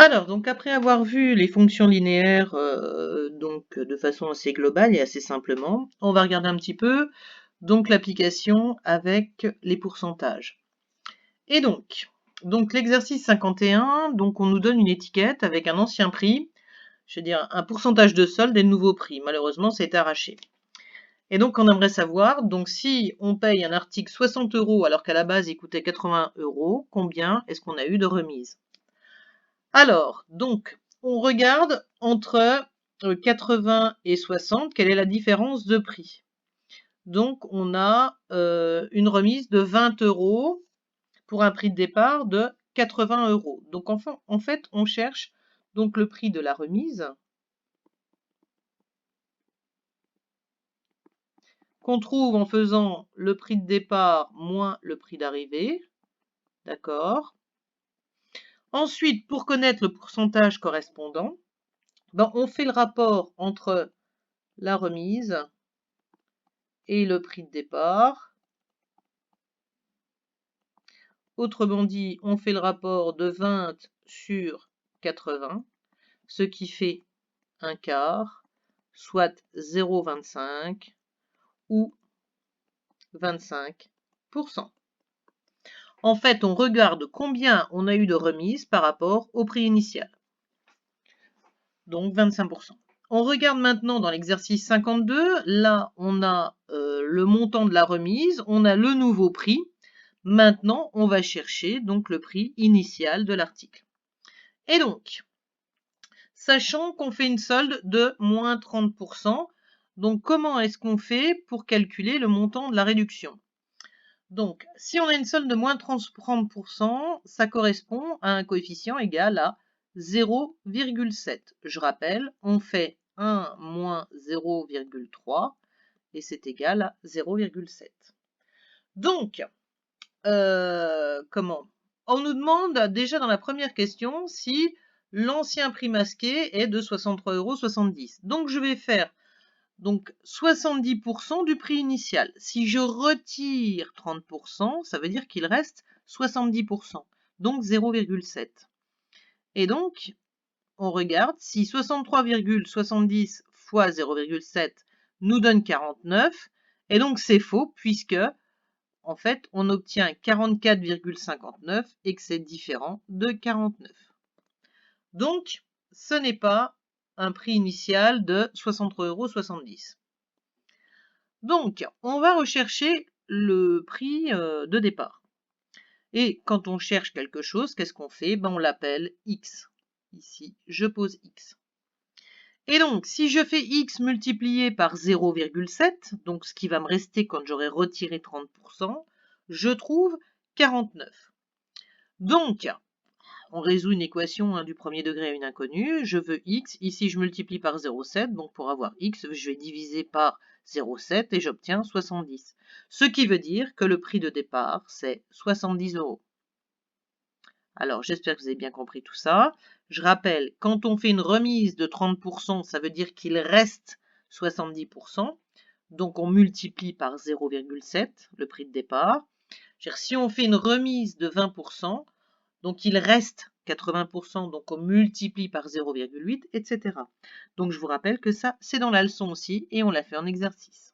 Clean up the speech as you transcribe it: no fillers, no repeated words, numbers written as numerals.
Alors, donc après avoir vu les fonctions linéaires donc de façon assez globale et assez simplement, on va regarder un petit peu donc l'application avec les pourcentages. Et donc l'exercice 51, donc on nous donne une étiquette avec un ancien prix, je veux dire un pourcentage de solde et le nouveau prix. Malheureusement, c'est arraché. Et donc on aimerait savoir, donc si on paye un article 60 € alors qu'à la base il coûtait 80 €, combien est-ce qu'on a eu de remise? Alors, donc, on regarde entre 80 et 60, quelle est la différence de prix? Donc, on a une remise de 20 € pour un prix de départ de 80 €. Donc, en fait, on cherche donc le prix de la remise qu'on trouve en faisant le prix de départ moins le prix d'arrivée. D'accord? Ensuite, pour connaître le pourcentage correspondant, ben, on fait le rapport entre la remise et le prix de départ. Autrement dit, on fait le rapport de 20 sur 80, ce qui fait un quart, soit 0,25 ou 25%. En fait, on regarde combien on a eu de remise par rapport au prix initial. Donc 25%. On regarde maintenant dans l'exercice 52. Là, on a le montant de la remise, on a le nouveau prix. Maintenant, on va chercher donc le prix initial de l'article. Et donc, sachant qu'on fait une solde de moins 30%, donc comment est-ce qu'on fait pour calculer le montant de la réduction? Donc, si on a une solde de moins 30%, ça correspond à un coefficient égal à 0,7. Je rappelle, on fait 1 moins 0,3 et c'est égal à 0,7. Donc, comment? On nous demande déjà dans la première question si l'ancien prix masqué est de 63,70 €. Donc je vais faire donc 70% du prix initial. Si je retire 30%, ça veut dire qu'il reste 70%, donc 0,7. Et donc, on regarde si 63,70 fois 0,7 nous donne 49, et donc c'est faux puisque en fait, on obtient 44,59 et que c'est différent de 49. Donc, ce n'est pas un prix initial de 63,70 €. Donc, on va rechercher le prix de départ. Et quand on cherche quelque chose, qu'est-ce qu'on fait? Ben, on l'appelle X. Ici, je pose X. Et donc, si je fais X multiplié par 0,7, donc ce qui va me rester quand j'aurai retiré 30%, je trouve 49. Donc, on résout une équation du premier degré à une inconnue. Je veux X. Ici, je multiplie par 0,7. Donc, pour avoir X, je vais diviser par 0,7 et j'obtiens 70. Ce qui veut dire que le prix de départ, c'est 70 €. Alors, j'espère que vous avez bien compris tout ça. Je rappelle, quand on fait une remise de 30%, ça veut dire qu'il reste 70%. Donc, on multiplie par 0,7, le prix de départ. Si on fait une remise de 20%, donc il reste 80%, donc on multiplie par 0,8, etc. Donc, je vous rappelle que ça, c'est dans la leçon aussi, et on l'a fait en exercice.